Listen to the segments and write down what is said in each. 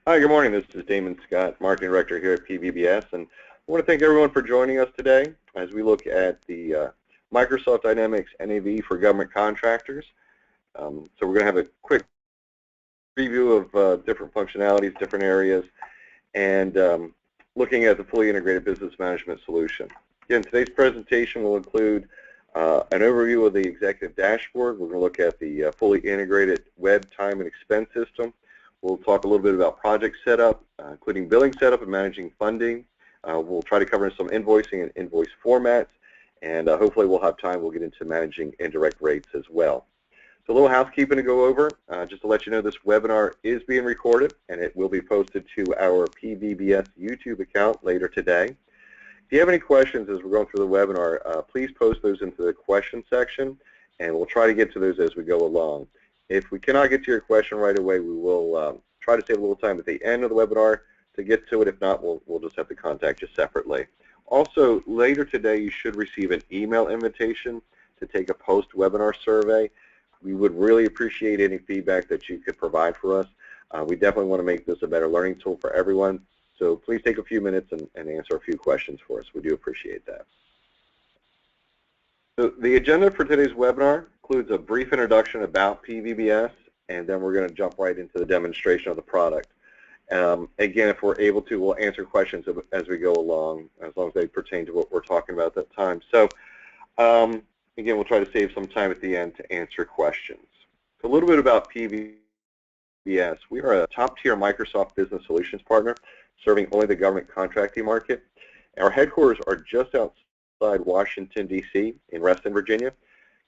Hi, good morning. This is Damon Scott, Marketing Director here at PVBS, and I want to thank everyone for joining us today as we look at the Microsoft Dynamics NAV for Government Contractors. So we're going to have a quick preview of different functionalities, different areas, and looking at the fully integrated business management solution. Again, today's presentation will include an overview of the executive dashboard. We're going to look at the fully integrated web, time, and expense system. We'll talk a little bit about project setup, including billing setup and managing funding. We'll try to cover some invoicing and invoice formats, and hopefully we'll have time. We'll get into managing indirect rates as well. So a little housekeeping to go over. Just to let you know, this webinar is being recorded, and it will be posted to our PVBS YouTube account later today. If you have any questions as we're going through the webinar, please post those into the question section, and we'll try to get to those as we go along. If we cannot get to your question right away, we will try to save a little time at the end of the webinar to get to it. If not, we'll just have to contact you separately. Also, later today, you should receive an email invitation to take a post-webinar survey. We would really appreciate any feedback that you could provide for us. We definitely want to make this a better learning tool for everyone. So please take a few minutes and answer a few questions for us. We do appreciate that. So the agenda for today's webinar includes a brief introduction about PVBS, and then we're going to jump right into the demonstration of the product. Again, if we're able to, we'll answer questions as we go along, as long as they pertain to what we're talking about at that time. So again, we'll try to save some time at the end to answer questions. So a little bit about PVBS. We are a top-tier Microsoft Business Solutions partner serving only the government contracting market. Our headquarters are just outside Washington, D.C. in Reston, Virginia,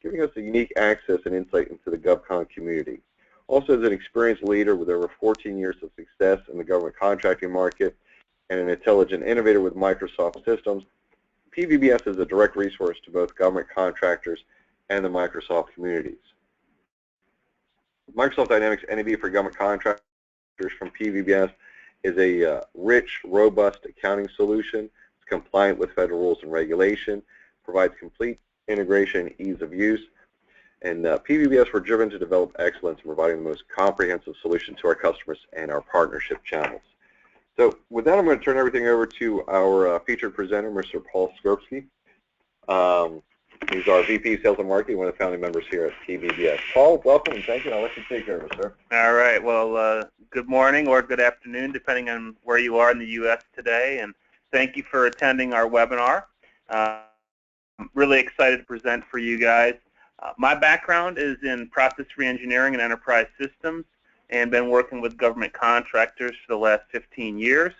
giving us a unique access and insight into the GovCon community. Also, as an experienced leader with over 14 years of success in the government contracting market and an intelligent innovator with Microsoft systems, PVBS is a direct resource to both government contractors and the Microsoft communities. Microsoft Dynamics NAV for Government Contractors from PVBS is a rich, robust accounting solution. It's compliant with federal rules and regulation, provides complete integration and ease of use, and PVBS were driven to develop excellence in providing the most comprehensive solution to our customers and our partnership channels. So with that, I'm going to turn everything over to our featured presenter, Mr. Paul Skorupski. He's our VP Sales and Marketing, one of the founding members here at PVBS. Paul, welcome and thank you, and I'll let you take over, sir. All right. Well, good morning or good afternoon, depending on where you are in the U.S. today, and thank you for attending our webinar. I'm really excited to present for you guys. My background is in process reengineering and enterprise systems, and been working with government contractors for the last 15 years.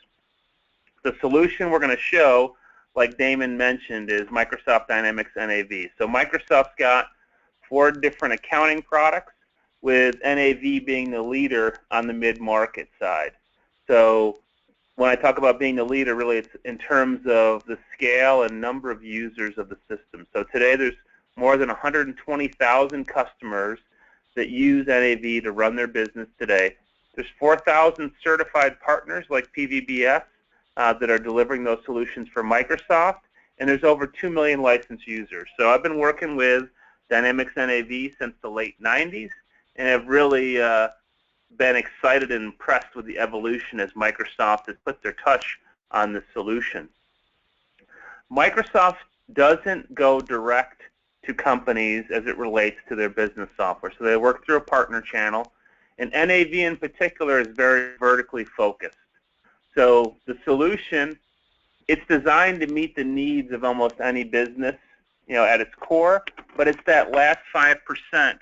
The solution we're going to show, like Damon mentioned, is Microsoft Dynamics NAV. So Microsoft's got 4 different accounting products, with NAV being the leader on the mid-market side. So when I talk about being the leader, really it's in terms of the scale and number of users of the system. So today there's more than 120,000 customers that use NAV to run their business today. There's 4,000 certified partners like PVBS that are delivering those solutions for Microsoft, and there's over 2 million licensed users. So I've been working with Dynamics NAV since the late 90s, and have really been excited and impressed with the evolution as Microsoft has put their touch on the solution. Microsoft doesn't go direct to companies as it relates to their business software. So they work through a partner channel, and NAV in particular is very vertically focused. So the solution, it's designed to meet the needs of almost any business, at its core, but it's that last 5%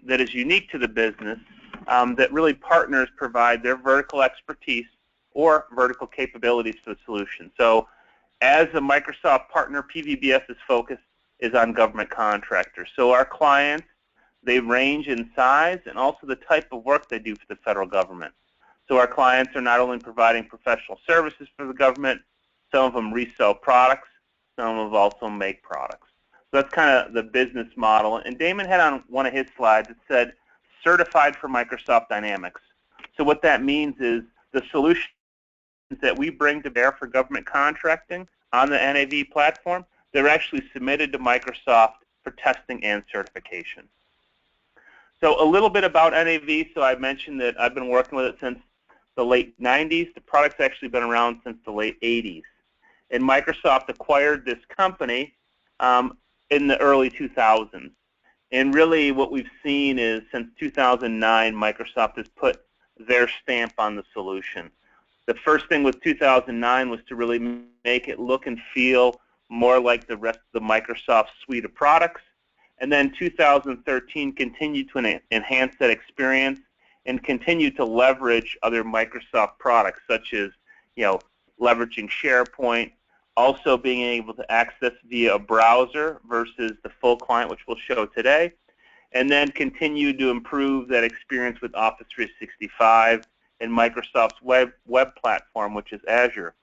that is unique to the business that really partners provide their vertical expertise or vertical capabilities to the solution. So as a Microsoft partner, PVBS's focus is on government contractors. So our clients, they range in size and also the type of work they do for the federal government. So our clients are not only providing professional services for the government, some of them resell products, some of them also make products. So that's kind of the business model. And Damon had on one of his slides, it said, certified for Microsoft Dynamics. So what that means is the solutions that we bring to bear for government contracting on the NAV platform, they're actually submitted to Microsoft for testing and certification. So a little bit about NAV. So I mentioned that I've been working with it since the late 90s. The product's actually been around since the late 80s. And Microsoft acquired this company in the early 2000s. And really what we've seen is since 2009, Microsoft has put their stamp on the solution. The first thing with 2009 was to really make it look and feel more like the rest of the Microsoft suite of products. And then 2013 continued to enhance that experience and continue to leverage other Microsoft products, such as, leveraging SharePoint, also being able to access via a browser versus the full client, which we'll show today, and then continue to improve that experience with Office 365 and Microsoft's web platform, which is Azure.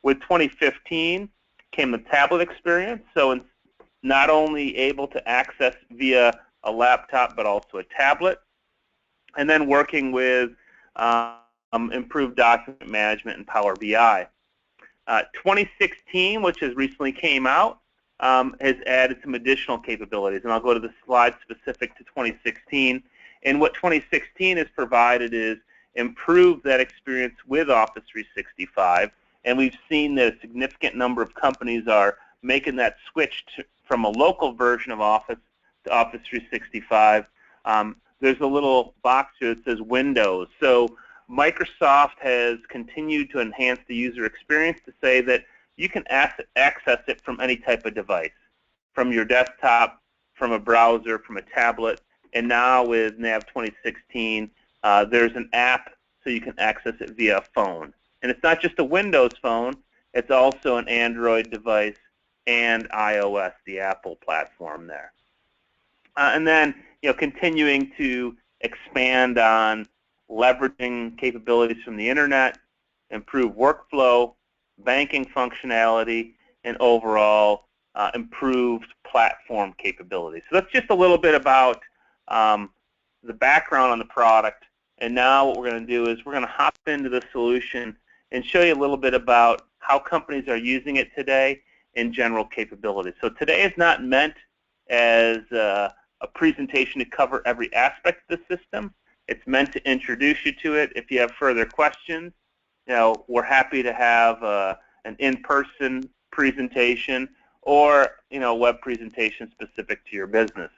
With 2015 came the tablet experience, so it's not only able to access via a laptop, but also a tablet, and then working with improved document management and Power BI. 2016, which has recently came out, has added some additional capabilities, and I'll go to the slide specific to 2016. And what 2016 has provided is improve that experience with Office 365, and we've seen that a significant number of companies are making that switch from a local version of Office to Office 365. There's a little box here that says Windows. So Microsoft has continued to enhance the user experience to say that you can access it from any type of device, from your desktop, from a browser, from a tablet, and now with NAV 2016, there's an app so you can access it via a phone. And it's not just a Windows phone, it's also an Android device and iOS, the Apple platform there. And then, continuing to expand on leveraging capabilities from the internet, improve workflow, banking functionality, and overall improved platform capabilities. So that's just a little bit about the background on the product. And now what we're going to do is we're going to hop into the solution and show you a little bit about how companies are using it today and general capabilities. So today is not meant as a presentation to cover every aspect of the system. It's meant to introduce you to it. If you have further questions, we're happy to have an in-person presentation or a web presentation specific to your business.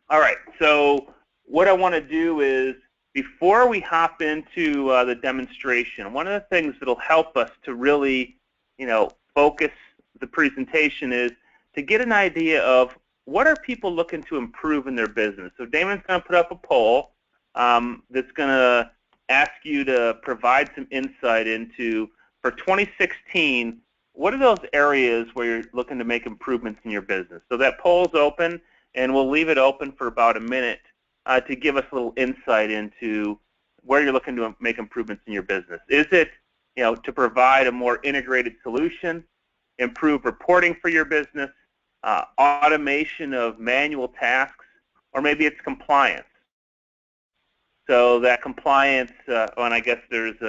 All right, so what I want to do is, before we hop into the demonstration, one of the things that will help us to really focus the presentation is to get an idea of what are people looking to improve in their business. So Damon's going to put up a poll that's going to ask you to provide some insight into, for 2016, what are those areas where you're looking to make improvements in your business? So that poll's open, and we'll leave it open for about a minute to give us a little insight into where you're looking to make improvements in your business. Is it to provide a more integrated solution, improve reporting for your business, automation of manual tasks, or maybe it's compliance? So that compliance, and I guess there's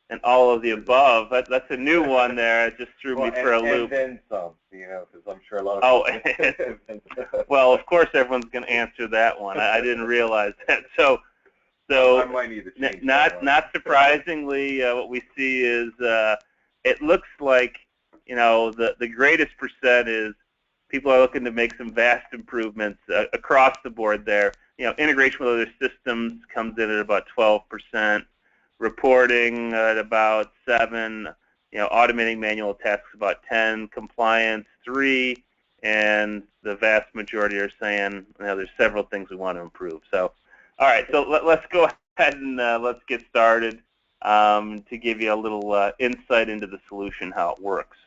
an all of the above. That's a new one there. It just threw me for a loop. And then some, because I'm sure a lot of people. Well, of course everyone's going to answer that one. I didn't realize that. So I might need to change not surprisingly, what we see is it looks like the greatest percent is people are looking to make some vast improvements across the board there. Integration with other systems comes in at about 12%, reporting at about 7%, automating manual tasks about 10%, compliance 3%, and the vast majority are saying there's several things we want to improve. So, all right, so let's go ahead and let's get started to give you a little insight into the solution, how it works.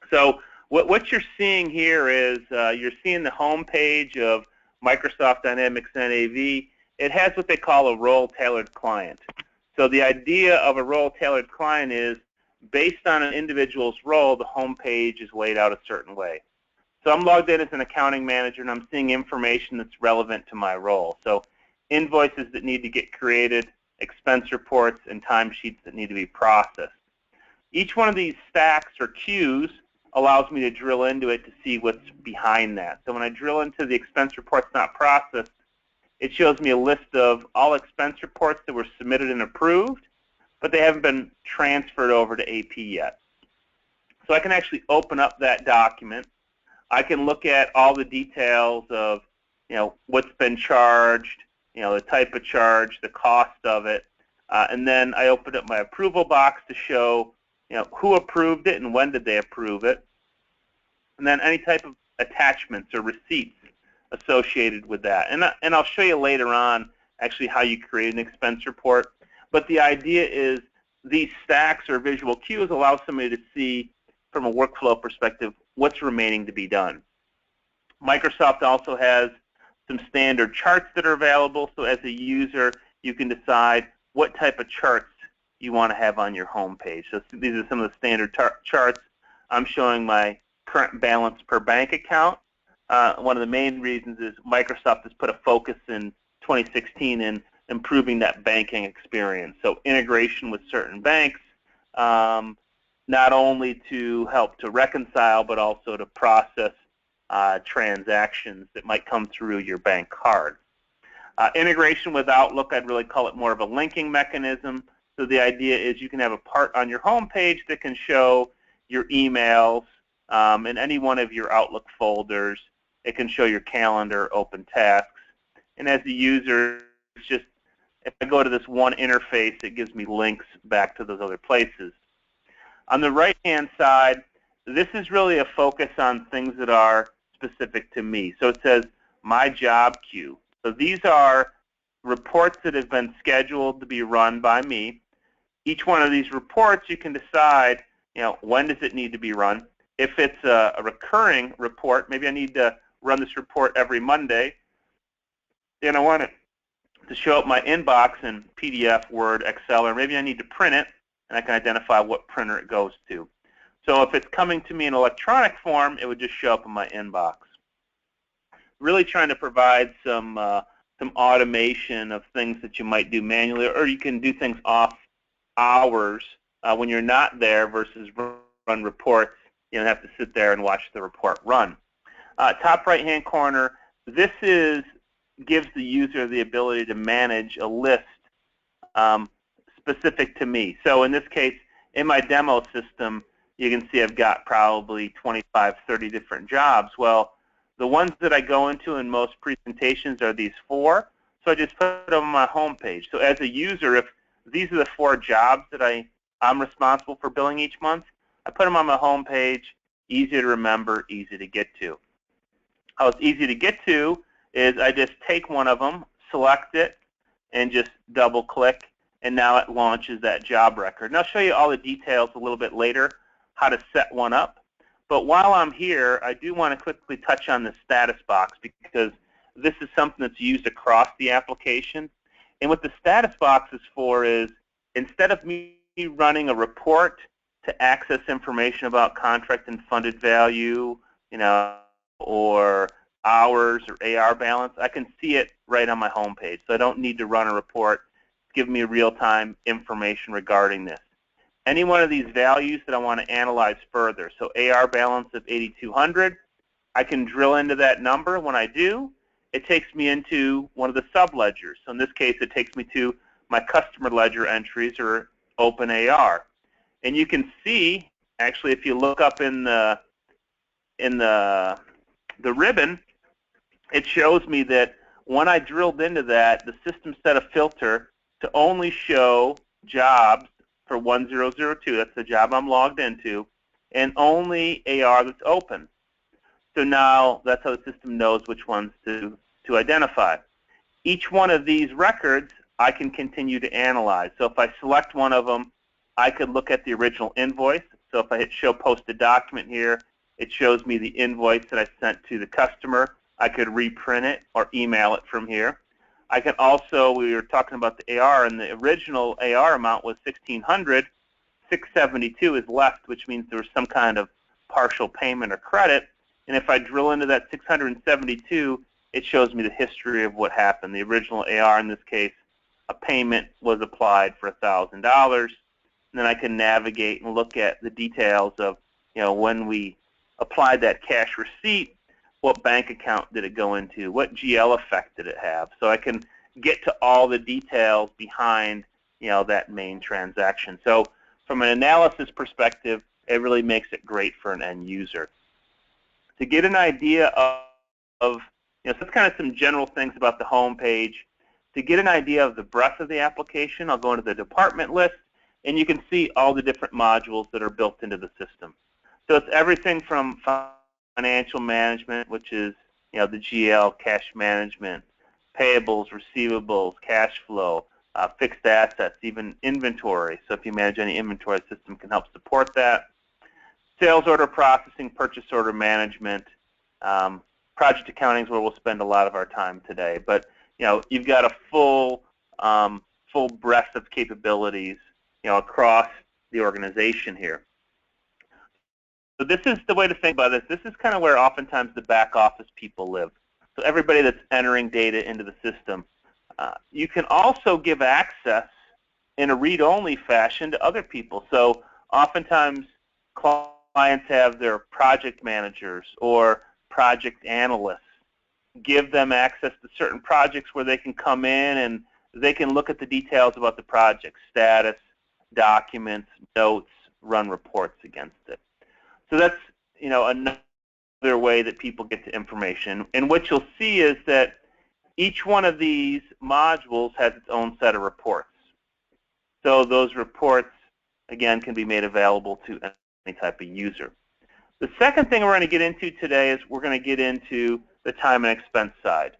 So what you're seeing here is you're seeing the home page of Microsoft Dynamics NAV. It has what they call a role-tailored client. So the idea of a role-tailored client is based on an individual's role, the home page is laid out a certain way. So I'm logged in as an accounting manager, and I'm seeing information that's relevant to my role. So invoices that need to get created, expense reports, and timesheets that need to be processed. Each one of these stacks or queues allows me to drill into it to see what's behind that. So when I drill into the expense reports not processed, it shows me a list of all expense reports that were submitted and approved, but they haven't been transferred over to AP yet. So I can actually open up that document. I can look at all the details of, what's been charged, the type of charge, the cost of it, and then I open up my approval box to show, who approved it and when did they approve it, and then any type of attachments or receipts associated with that. And I'll show you later on actually how you create an expense report. But the idea is these stacks or visual cues allow somebody to see from a workflow perspective what's remaining to be done. Microsoft also has some standard charts that are available, so as a user you can decide what type of charts you want to have on your home page. So these are some of the standard charts. I'm showing my current balance per bank account. One of the main reasons is Microsoft has put a focus in 2016 in improving that banking experience. So integration with certain banks, not only to help to reconcile, but also to process transactions that might come through your bank card. Integration with Outlook, I'd really call it more of a linking mechanism. So the idea is you can have a part on your home page that can show your emails in any one of your Outlook folders. It can show your calendar, open tasks. And as the user, it's just, if I go to this one interface, it gives me links back to those other places. On the right-hand side, this is really a focus on things that are specific to me. So it says My Job Queue. So these are reports that have been scheduled to be run by me. Each one of these reports, you can decide, when does it need to be run. If it's a recurring report, maybe I need to run this report every Monday, and I want it to show up my inbox in PDF, Word, Excel, or maybe I need to print it, and I can identify what printer it goes to. So if it's coming to me in electronic form, it would just show up in my inbox. Really trying to provide some automation of things that you might do manually, or you can do things off hours when you're not there versus run reports. You don't have to sit there and watch the report run. Top right-hand corner, this gives the user the ability to manage a list specific to me. So in this case, in my demo system, you can see I've got probably 25, 30 different jobs. Well, the ones that I go into in most presentations are these 4, so I just put them on my home page. So as a user, if these are the 4 jobs that I'm responsible for billing each month, I put them on my home page, easy to remember, easy to get to. How it's easy to get to is I just take one of them, select it, and just double-click, and now it launches that job record. And I'll show you all the details a little bit later, how to set one up. But while I'm here, I do want to quickly touch on the status box because this is something that's used across the application. And what the status box is for is, instead of me running a report to access information about contract and funded value, or hours or AR balance, I can see it right on my home page. So I don't need to run a report. It's giving me real-time information regarding this. Any one of these values that I want to analyze further, so AR balance of 8,200, I can drill into that number. When I do, it takes me into one of the sub-ledgers. So in this case, it takes me to my customer ledger entries, or open AR. And you can see, actually, if you look up in the ribbon, it shows me that when I drilled into that, the system set a filter to only show jobs for 1002, that's the job I'm logged into, and only AR that's open. So now that's how the system knows which ones to identify. Each one of these records I can continue to analyze. So if I select one of them, I could look at the original invoice. So if I hit Show Posted Document here, it shows me the invoice that I sent to the customer. I could reprint it or email it from here. I can also, we were talking about the AR, and the original AR amount was 1,600. 672 is left, which means there was some kind of partial payment or credit. And if I drill into that 672, it shows me the history of what happened. The original AR, in this case, a payment was applied for $1,000. And then I can navigate and look at the details of, when we applied that cash receipt, what bank account did it go into, what GL effect did it have, so I can get to all the details behind that main transaction. So from an analysis perspective, it really makes it great for an end user. To get an idea of so that's kind of some general things about the home page. To get an idea of the breadth of the application, I'll go into the department list, and you can see all the different modules that are built into the system. So it's everything from financial management, which is the GL, cash management, payables, receivables, cash flow, fixed assets, even inventory. So if you manage any inventory, the system can help support that. Sales order processing, purchase order management, project accounting is where we'll spend a lot of our time today. But you've got a full breadth of capabilities across the organization here. So this is the way to think about this. This is kind of where oftentimes the back office people live. So everybody that's entering data into the system. You can also give access in a read-only fashion to other people. So oftentimes clients have their project managers or project analysts. Give them access to certain projects where they can come in and they can look at the details about the project, status, documents, notes, run reports against it. So that's another way that people get to information. And what you'll see is that each one of these modules has its own set of reports. So those reports, again, can be made available to any type of user. The second thing we're going to get into today is we're going to get into the time and expense side.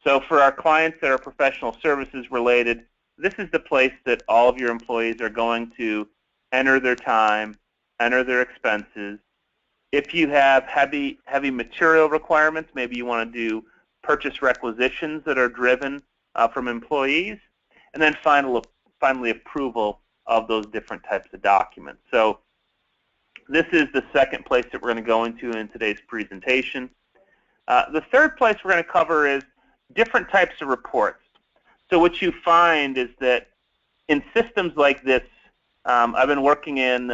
So for our clients that are professional services related, this is the place that all of your employees are going to enter their time, enter their expenses. If you have heavy material requirements, maybe you want to do purchase requisitions that are driven from employees, and then finally approval of those different types of documents. So this is the second place that we're going to go into in today's presentation. The third place we're going to cover is different types of reports. So what you find is that in systems like this, I've been working in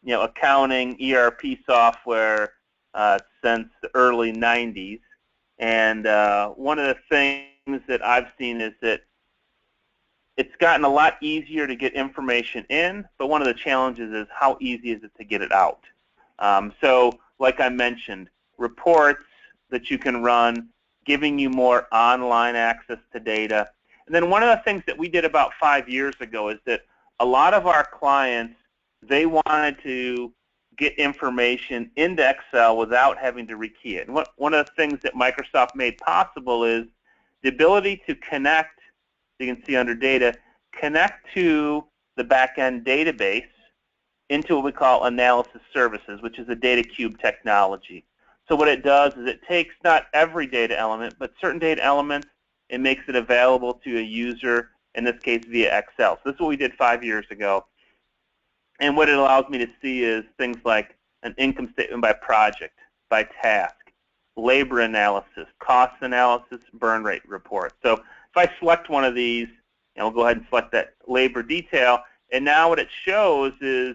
accounting, ERP software since the early 90s. And one of the things that I've seen is that it's gotten a lot easier to get information in, but one of the challenges is how easy is it to get it out. So like I mentioned, reports that you can run, giving you more online access to data. And then one of the things that we did about 5 years ago is that a lot of our clients, they wanted to get information into Excel without having to rekey it. And one of the things that Microsoft made possible is the ability to connect, you can see under data, connect to the back-end database into what we call analysis services, which is a data cube technology. So what it does is it takes not every data element, but certain data elements, it makes it available to a user, in this case via Excel. So this is what we did 5 years ago. And what it allows me to see is things like an income statement by project, by task, labor analysis, cost analysis, burn rate report. So if I select one of these, and we'll go ahead and select that labor detail, and now what it shows is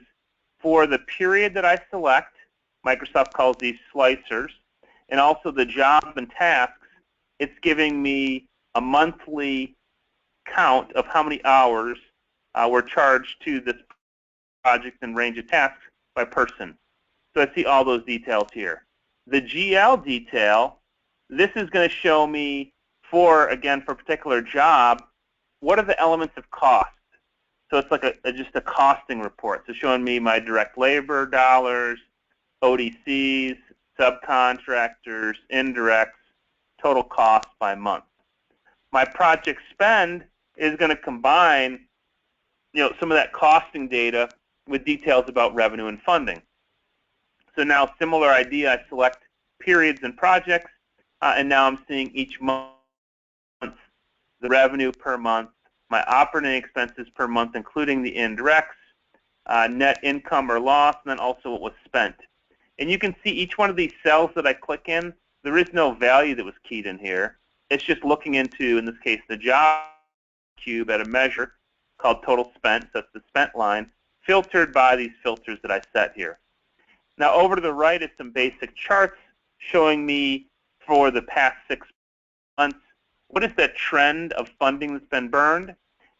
for the period that I select, Microsoft calls these slicers, and also the job and tasks, it's giving me a monthly count of how many hours were charged to this project and range of tasks by person. So I see all those details here. The GL detail, this is going to show me for a particular job, what are the elements of cost? So it's like just a costing report. So showing me my direct labor dollars, ODCs, subcontractors, indirects, total cost by month. My project spend is going to combine some of that costing data with details about revenue and funding. So now, similar idea, I select periods and projects, and now I'm seeing each month the revenue per month, my operating expenses per month, including the indirects, net income or loss, and then also what was spent. And you can see each one of these cells that I click in, there is no value that was keyed in here. It's just looking into, in this case, the job cube at a measure called total spent, so that's the spent line, filtered by these filters that I set here. Now over to the right is some basic charts showing me for the past 6 months, what is that trend of funding that's been burned?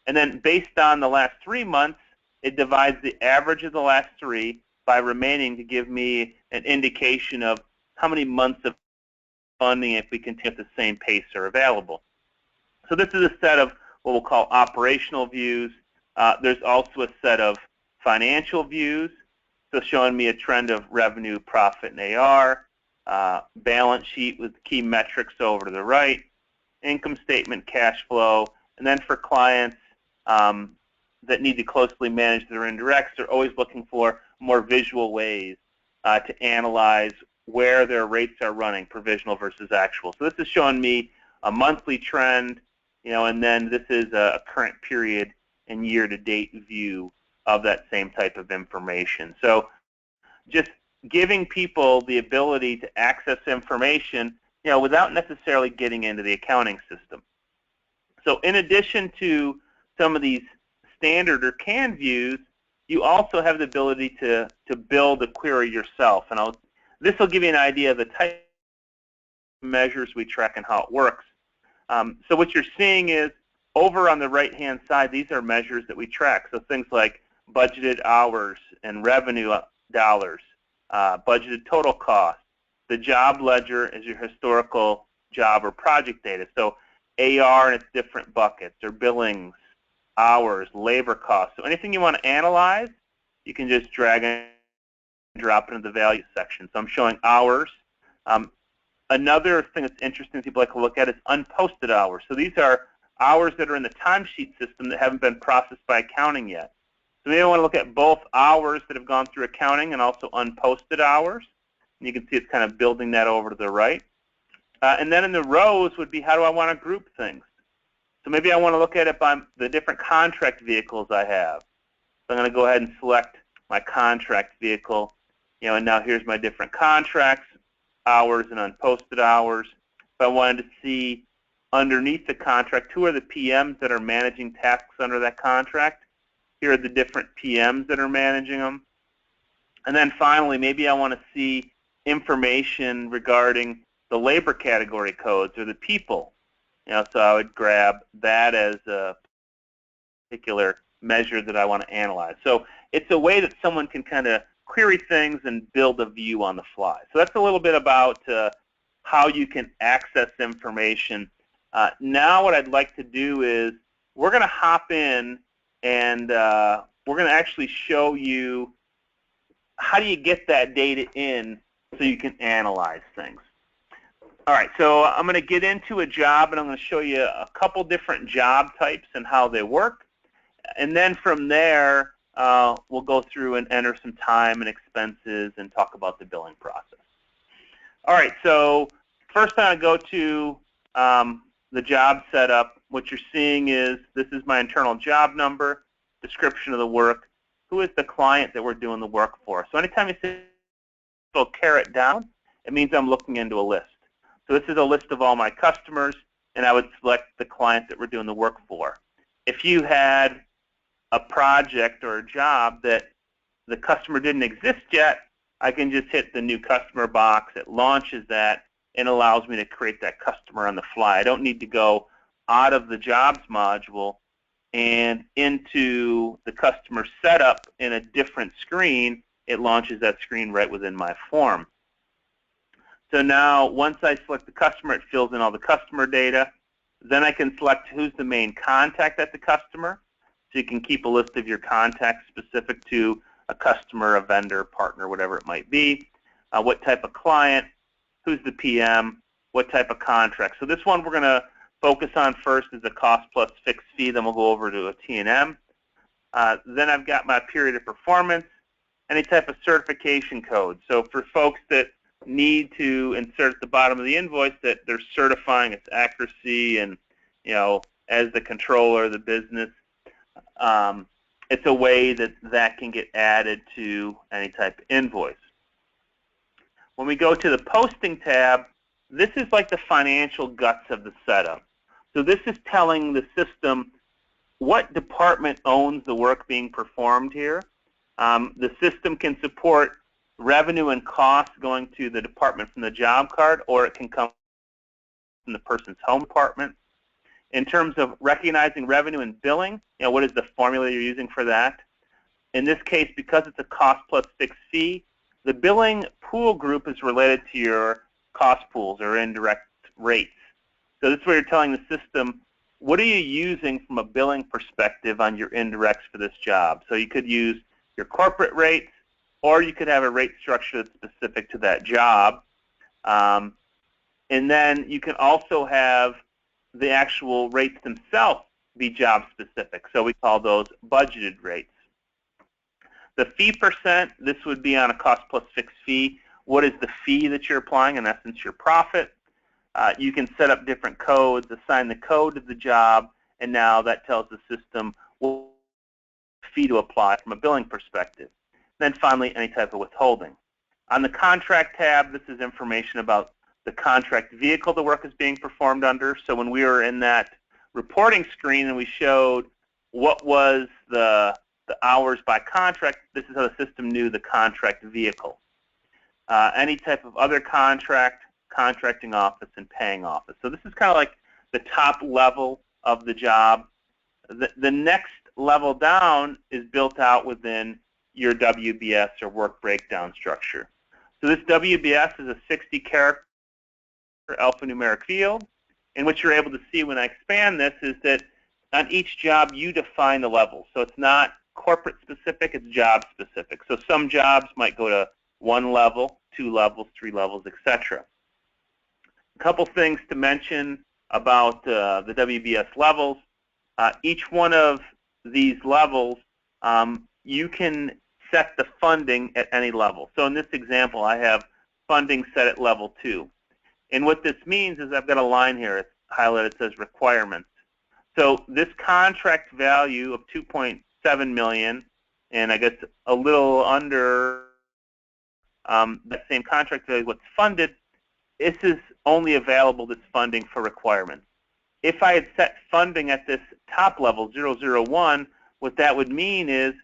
And then based on the last 3 months, it divides the average of the last 3 by remaining to give me an indication of how many months of funding, if we continue at the same pace, are available. So this is a set of what we'll call operational views. There's also a set of financial views, so showing me a trend of revenue, profit, and AR, balance sheet with key metrics over to the right, income statement, cash flow, and then for clients that need to closely manage their indirects, they're always looking for more visual ways to analyze where their rates are running, provisional versus actual. So this is showing me a monthly trend, and then this is a current period and year-to-date view of that same type of information. So just giving people the ability to access information, without necessarily getting into the accounting system. So in addition to some of these standard or canned views, you also have the ability to build a query yourself. And this will give you an idea of the type of measures we track and how it works. So what you're seeing is, over on the right-hand side, these are measures that we track. So things like budgeted hours and revenue dollars, budgeted total cost. The job ledger is your historical job or project data. So AR and its different buckets, or billings, hours, labor costs. So anything you want to analyze, you can just drag and drop it into the value section. So I'm showing hours. Another thing that's interesting people like to look at is unposted hours. So these are hours that are in the timesheet system that haven't been processed by accounting yet. So maybe I want to look at both hours that have gone through accounting and also unposted hours. And you can see it's kind of building that over to the right. And then in the rows would be, how do I want to group things? So maybe I want to look at it by the different contract vehicles I have. So I'm going to go ahead and select my contract vehicle. And now here's my different contracts, hours and unposted hours. If I wanted to see underneath the contract, who are the PMs that are managing tasks under that contract? Here are the different PMs that are managing them. And then finally, maybe I want to see information regarding the labor category codes or the people. So I would grab that as a particular measure that I want to analyze. So it's a way that someone can kind of query things and build a view on the fly. So that's a little bit about how you can access information. Now what I'd like to do is we're going to hop in and we're going to actually show you how do you get that data in so you can analyze things. All right, so I'm going to get into a job, and I'm going to show you a couple different job types and how they work. And then from there, we'll go through and enter some time and expenses and talk about the billing process. All right, so first I'm going to go to the job setup. What you're seeing is this is my internal job number, description of the work, who is the client that we're doing the work for. So anytime you see a little caret down, it means I'm looking into a list. So this is a list of all my customers, and I would select the client that we're doing the work for. If you had a project or a job that the customer didn't exist yet, I can just hit the new customer box. It launches that and allows me to create that customer on the fly. I don't need to go out of the jobs module and into the customer setup in a different screen. It launches that screen right within my form. So now once I select the customer, it fills in all the customer data. Then I can select who's the main contact at the customer. So you can keep a list of your contacts specific to a customer, a vendor, partner, whatever it might be. What type of client, who's the PM, what type of contract. So this one we're going to focus on first is the cost plus fixed fee. Then we'll go over to a T&M. Then I've got my period of performance, any type of certification code. So for folks that need to insert at the bottom of the invoice that they're certifying its accuracy and, as the controller of the business, it's a way that that can get added to any type of invoice. When we go to the posting tab, this is like the financial guts of the setup. So this is telling the system what department owns the work being performed here. The system can support revenue and costs going to the department from the job card, or it can come in the person's home department. In terms of recognizing revenue and billing, what is the formula you're using for that? In this case, because it's a cost plus fixed fee, the billing pool group is related to your cost pools or indirect rates. So this is where you're telling the system, what are you using from a billing perspective on your indirects for this job? So you could use your corporate rates, or you could have a rate structure that's specific to that job. And then you can also have the actual rates themselves be job specific. So we call those budgeted rates. The fee percent, this would be on a cost plus fixed fee. What is the fee that you're applying? In essence, your profit. You can set up different codes, assign the code to the job, and now that tells the system what fee to apply from a billing perspective. Then finally, any type of withholding. On the contract tab, this is information about the contract vehicle the work is being performed under. So when we were in that reporting screen and we showed what was the hours by contract, this is how the system knew the contract vehicle. Any type of other contract, contracting office, and paying office. So this is kind of like the top level of the job. The next level down is built out within your WBS or work breakdown structure. So this WBS is a 60-character alphanumeric field, and what you're able to see when I expand this is that on each job you define the level. So it's not corporate specific, it's job specific. So some jobs might go to 1 level, 2 levels, 3 levels, etc. A couple things to mention about the WBS levels. Each one of these levels, you can set the funding at any level. So in this example, I have funding set at level 2. And what this means is I've got a line here, it's highlighted, it says requirements. So this contract value of $2.7 million, and I guess a little under that same contract value, what's funded, this is only available, this funding, for requirements. If I had set funding at this top level, 001, what that would mean is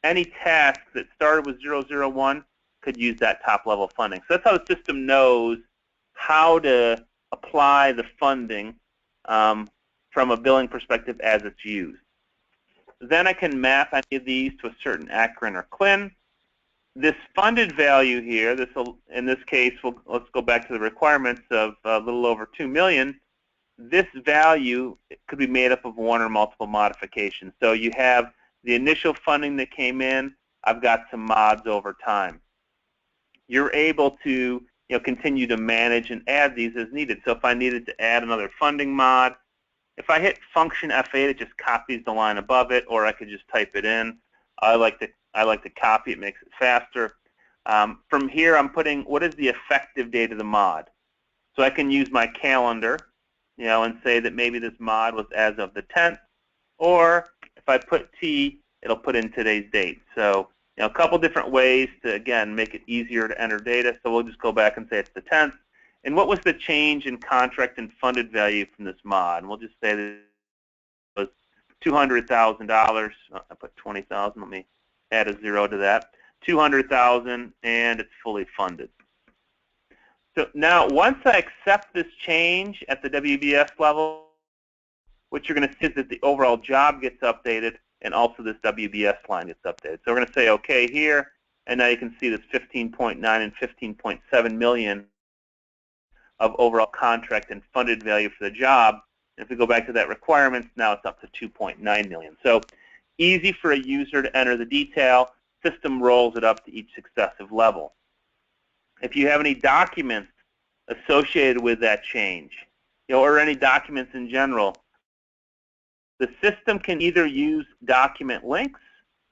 any task that started with 001 could use that top level funding. So that's how the system knows how to apply the funding from a billing perspective as it's used. Then I can map any of these to a certain acronym or CLIN. This funded value here, in this case, let's go back to the requirements of a little over $2 million. This value could be made up of one or multiple modifications. So you have the initial funding that came in. I've got some mods over time. You're able to continue to manage and add these as needed. So if I needed to add another funding mod, if I hit function F8, it just copies the line above it, or I could just type it in. I like to copy, it makes it faster. From here, I'm putting what is the effective date of the mod. So I can use my calendar, and say that maybe this mod was as of the 10th, or if I put T, it'll put in today's date. So a couple different ways to, again, make it easier to enter data. So we'll just go back and say it's the 10th. And what was the change in contract and funded value from this mod? And we'll just say that it was $200,000. I put 20,000. Let me add a 0 to that. 200,000, and it's fully funded. So now, once I accept this change at the WBS level, what you're going to see is that the overall job gets updated, and also this WBS line gets updated. So we're going to say OK here, and now you can see this 15.9 and 15.7 million of overall contract and funded value for the job. And if we go back to that requirements, now it's up to 2.9 million. So easy for a user to enter the detail. System rolls it up to each successive level. If you have any documents associated with that change, or any documents in general, the system can either use document links,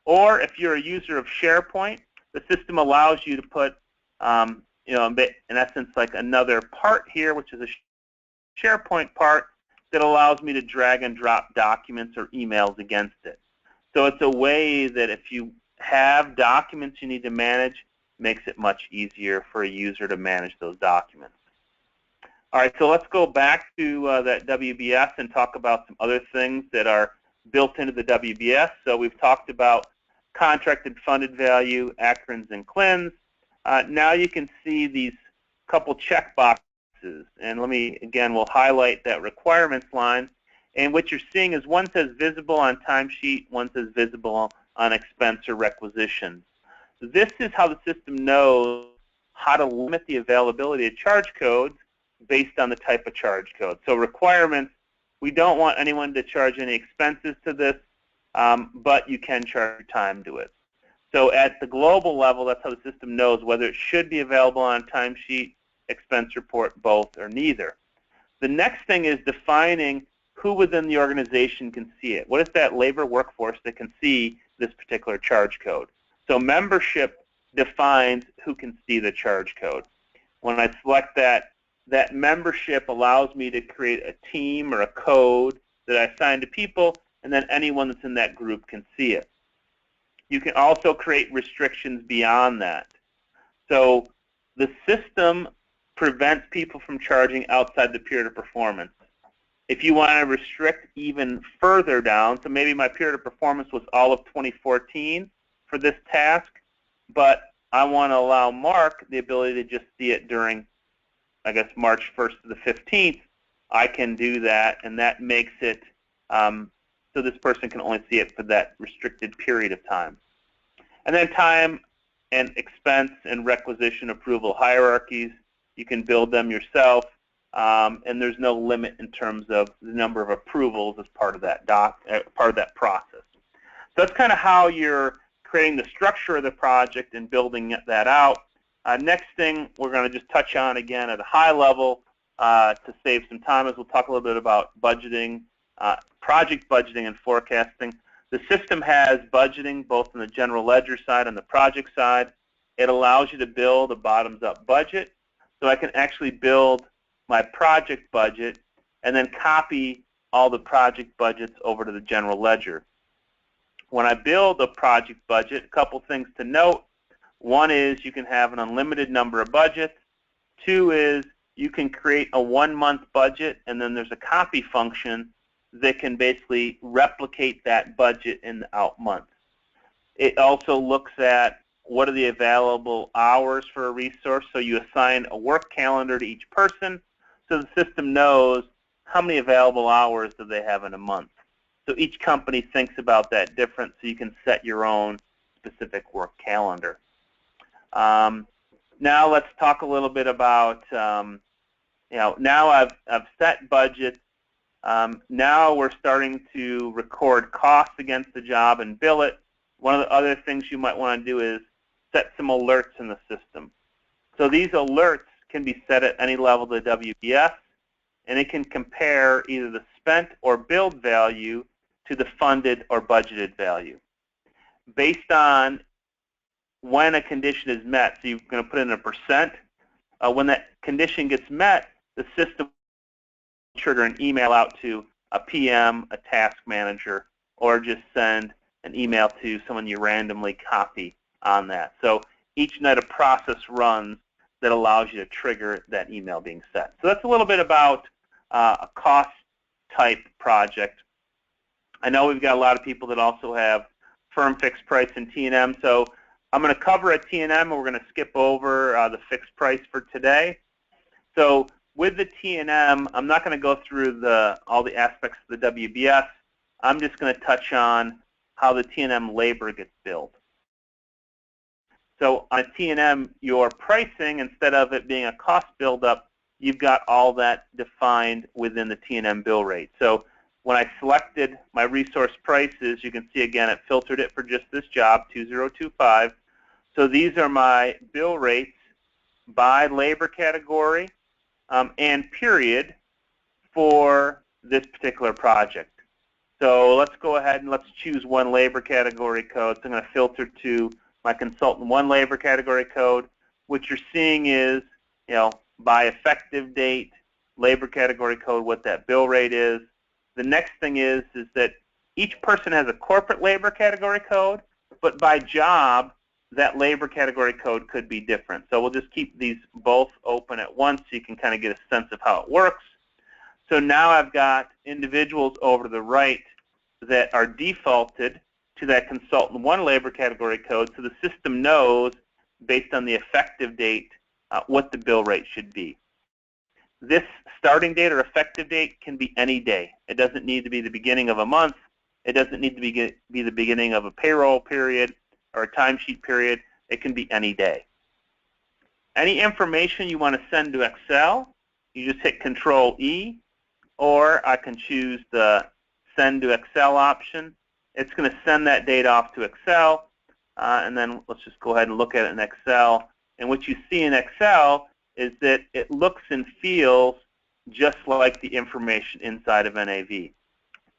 or if you're a user of SharePoint, the system allows you to put, in essence, like another part here, which is a SharePoint part that allows me to drag and drop documents or emails against it. So it's a way that if you have documents you need to manage, makes it much easier for a user to manage those documents. All right, so let's go back to that WBS and talk about some other things that are built into the WBS. So we've talked about contracted funded value, acronyms, and CLINs. Now you can see these couple check boxes expenses. And we'll highlight that requirements line. And what you're seeing is one says visible on timesheet, one says visible on expense or requisition. This is how the system knows how to limit the availability of charge codes based on the type of charge code. So requirements, we don't want anyone to charge any expenses to this, but you can charge time to it. So at the global level, that's how the system knows whether it should be available on a timesheet, expense report, both, or neither. The next thing is defining who within the organization can see it. What is that labor workforce that can see this particular charge code? So membership defines who can see the charge code. When I select that, that membership allows me to create a team or a code that I assign to people, and then anyone that's in that group can see it. You can also create restrictions beyond that. So the system prevents people from charging outside the period of performance. If you want to restrict even further down, so maybe my period of performance was all of 2014 for this task, but I want to allow Mark the ability to just see it during, I guess, March 1st to the 15th, I can do that, and that makes it so this person can only see it for that restricted period of time. And then time and expense and requisition approval hierarchies, you can build them yourself, and there's no limit in terms of the number of approvals as part of that process. So that's kind of how you're creating the structure of the project and building that out. Next thing we're going to just touch on again at a high level to save some time is we'll talk a little bit about budgeting, project budgeting and forecasting. The system has budgeting both on the general ledger side and the project side. It allows you to build a bottoms-up budget. So I can actually build my project budget and then copy all the project budgets over to the general ledger. When I build a project budget, a couple things to note. One is you can have an unlimited number of budgets. Two is you can create a 1-month budget, and then there's a copy function that can basically replicate that budget in the out month. It also looks at what are the available hours for a resource, so you assign a work calendar to each person so the system knows how many available hours do they have in a month. So each company thinks about that different, so you can set your own specific work calendar. Now let's talk a little bit about, now I've set budgets. Now we're starting to record costs against the job and bill it. One of the other things you might want to do is set some alerts in the system. So these alerts can be set at any level of the WBS, and it can compare either the spent or billed value to the funded or budgeted value. Based on when a condition is met, so you're going to put in a percent, when that condition gets met, the system will trigger an email out to a PM, a task manager, or just send an email to someone you randomly copy on that. So each night a process runs that allows you to trigger that email being sent. So that's a little bit about a cost type project. I know we've got a lot of people that also have firm fixed price and T&M, so I'm going to cover a T&M and we're going to skip over the fixed price for today. So with the T&M, I'm not going to go through all the aspects of the WBS. I'm just going to touch on how the T&M labor gets billed. So on a T&M, your pricing, instead of it being a cost buildup, you've got all that defined within the T&M bill rate. So when I selected my resource prices, you can see again it filtered it for just this job, 2025. So these are my bill rates by labor category and period for this particular project. So let's go ahead and let's choose one labor category code. So I'm going to filter to my consultant one labor category code. What you're seeing is, by effective date, labor category code, what that bill rate is. The next thing is that each person has a corporate labor category code, but by job, that labor category code could be different. So we'll just keep these both open at once so you can kind of get a sense of how it works. So now I've got individuals over to the right that are defaulted to that consultant one labor category code, so the system knows based on the effective date what the bill rate should be. this starting date or effective date can be any day. It doesn't need to be the beginning of a month. It doesn't need to be the beginning of a payroll period or a timesheet period. It can be any day. Any information you want to send to Excel, you just hit Control-E, or I can choose the Send to Excel option. It's going to send that data off to Excel, and then let's just go ahead and look at it in Excel. And what you see in Excel is that it looks and feels just like the information inside of NAV.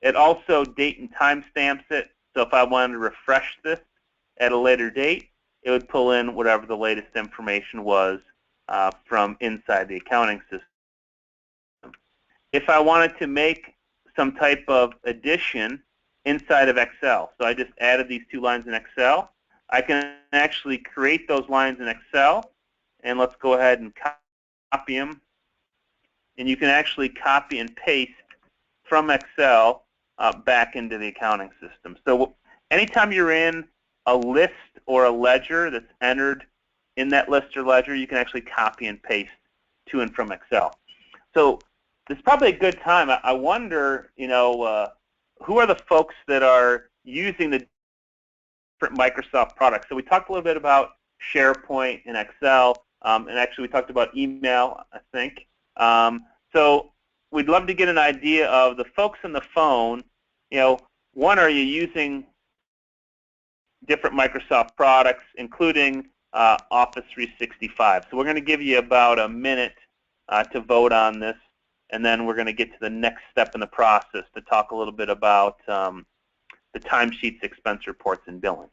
It also date and time stamps it, so if I wanted to refresh this at a later date, it would pull in whatever the latest information was from inside the accounting system. If I wanted to make some type of addition inside of Excel, so I just added these 2 lines in Excel, I can actually create those lines in Excel, and let's go ahead and copy them. And you can actually copy and paste from Excel back into the accounting system. So anytime you're in a list or a ledger that's entered in that list or ledger, you can actually copy and paste to and from Excel. So this is probably a good time. I wonder, who are the folks that are using the different Microsoft products? So we talked a little bit about SharePoint and Excel, and actually we talked about email, I think. So we'd love to get an idea of the folks on the phone. One, are you using different Microsoft products, including Office 365? So we're going to give you about a minute to vote on this, and then we're going to get to the next step in the process to talk a little bit about the timesheets, expense reports, and billing.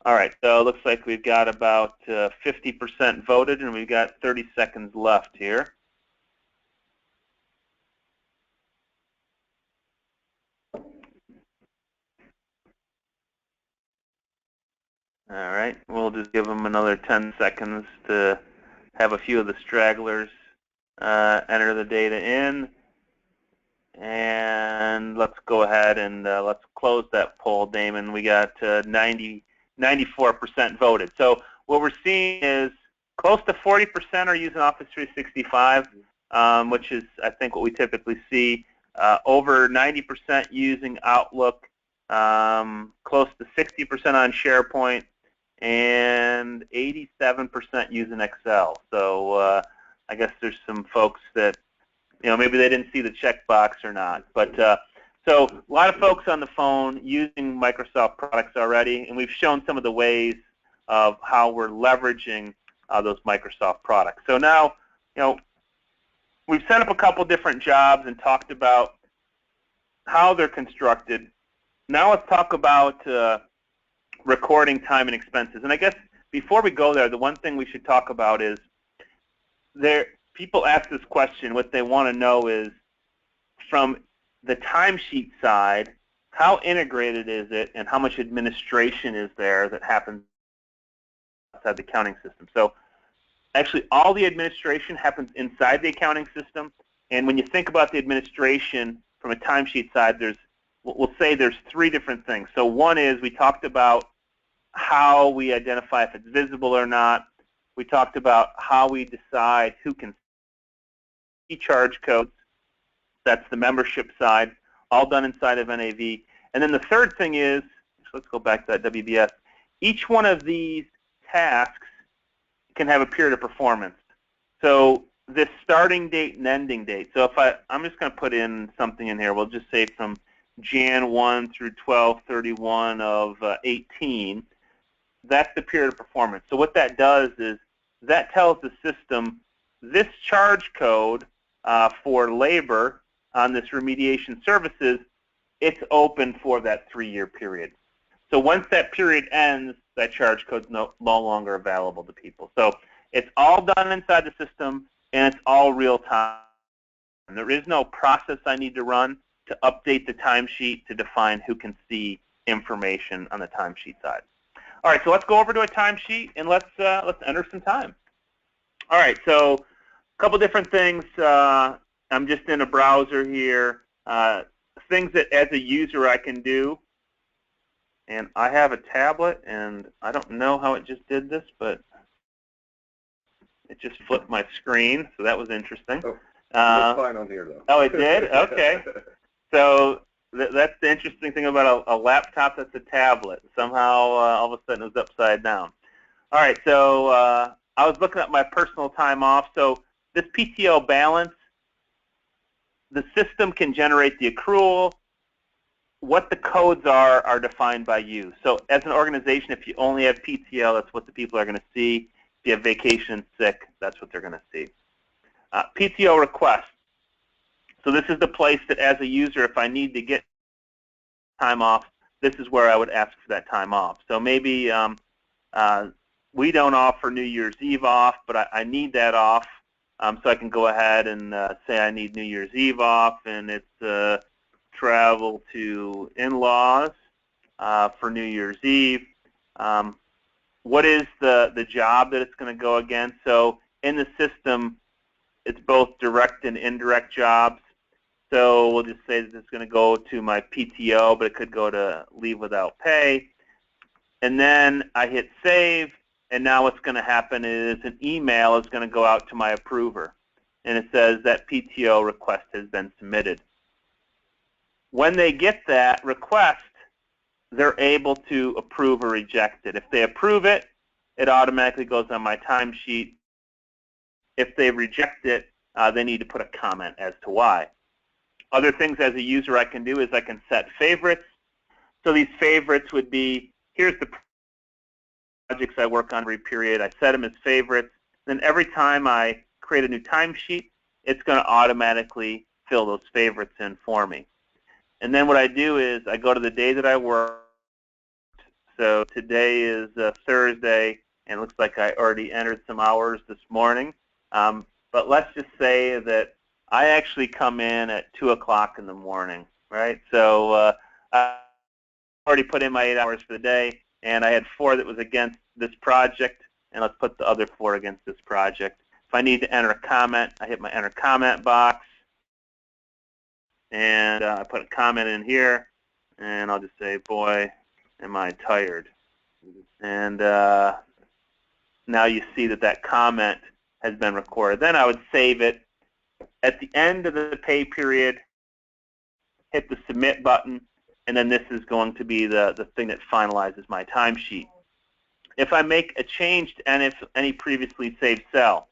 All right, so it looks like we've got about 50% voted, and we've got 30 seconds left here. All right, we'll just give them another 10 seconds to have a few of the stragglers enter the data in. And let's go ahead and let's close that poll, Damon. We got 94% voted. So what we're seeing is close to 40% are using Office 365, which is, I think, what we typically see. Over 90% using Outlook, close to 60% on SharePoint, and 87% using Excel. So I guess there's some folks that, maybe they didn't see the checkbox or not. But so a lot of folks on the phone using Microsoft products already, and we've shown some of the ways of how we're leveraging those Microsoft products. So now, we've set up a couple different jobs and talked about how they're constructed. Now let's talk about recording time and expenses. And I guess before we go there, the one thing we should talk about is people ask this question. What they want to know is, from the timesheet side, how integrated is it, and how much administration is there that happens outside the accounting system? So actually, all the administration happens inside the accounting system. And when you think about the administration from a timesheet side, we'll say there's 3 different things. So one is, we talked about how we identify if it's visible or not. We talked about how we decide who can see charge codes. That's the membership side, all done inside of NAV. And then the third thing is, let's go back to that WBS. Each one of these tasks can have a period of performance. So this starting date and ending date. So if I'm just going to put in something in here. We'll just say from Jan 1 through 12/31 of 18. That's the period of performance. So what that does is that tells the system this charge code for labor on this remediation services, it's open for that 3-year period. So once that period ends, that charge code's no longer available to people. So it's all done inside the system, and it's all real time. And there is no process I need to run to update the timesheet to define who can see information on the timesheet side. All right, so let's go over to a timesheet, and let's enter some time. All right, so a couple different things. I'm just in a browser here. Things that as a user I can do. And I have a tablet, and I don't know how it just did this, but It just flipped my screen, so that was interesting. Oh, it's fine on here, though. Oh, it did? Okay. So that's the interesting thing about a laptop that's a tablet. Somehow, all of a sudden, it was upside down. All right, so I was looking at my personal time off. So this PTO balance, the system can generate the accrual. What the codes are defined by you. So as an organization, if you only have PTO, that's what the people are going to see. If you have vacation, sick, that's what they're going to see. PTO request. So this is the place that as a user, if I need to get time off, this is where I would ask for that time off. So maybe we don't offer New Year's Eve off, but I need that off. So I can go ahead and say I need New Year's Eve off, and it's travel to in-laws for New Year's Eve. What is the job that it's going to go against? So in the system, it's both direct and indirect jobs. So we'll just say that it's going to go to my PTO, but it could go to leave without pay. And then I hit save, and now what's going to happen is an email is going to go out to my approver. And it says that PTO request has been submitted. When they get that request, they're able to approve or reject it. If they approve it, it automatically goes on my timesheet. If they reject it, they need to put a comment as to why. Other things as a user I can do is I can set favorites. So these favorites would be, here's the projects I work on every period. I set them as favorites. Then every time I create a new timesheet, it's going to automatically fill those favorites in for me. And then what I do is I go to the day that I worked. So today is Thursday, and it looks like I already entered some hours this morning. But let's just say that I actually come in at 2 o'clock in the morning, right? So I already put in my 8 hours for the day, and I had 4 that was against this project, and let's put the other 4 against this project. If I need to enter a comment, I hit my enter comment box, and I put a comment in here, and I'll just say, boy, am I tired. And now you see that that comment has been recorded. Then I would save it. At the end of the pay period, hit the submit button, and then this is going to be the thing that finalizes my timesheet. If I make a change to any previously saved cell,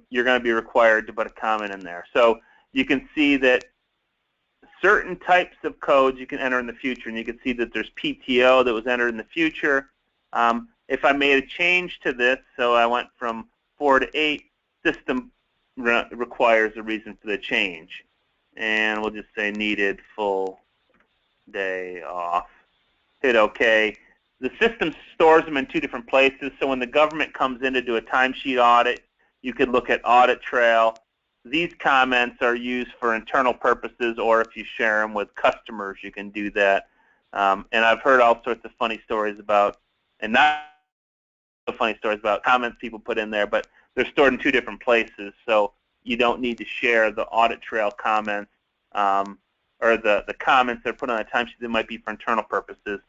you're going to be required to put a comment in there. So you can see that certain types of codes you can enter in the future, and you can see that there's PTO that was entered in the future. If I made a change to this, so I went from 4 to 8, system requires a reason for the change. And we'll just say needed full day off. Hit OK. The system stores them in 2 different places, so when the government comes in to do a timesheet audit, you could look at audit trail. These comments are used for internal purposes, or if you share them with customers, you can do that. And I've heard all sorts of funny stories about, and not so funny stories about comments people put in there, but they're stored in 2 different places, so you don't need to share the audit trail comments or the comments that are put on a timesheet that might be for internal purposes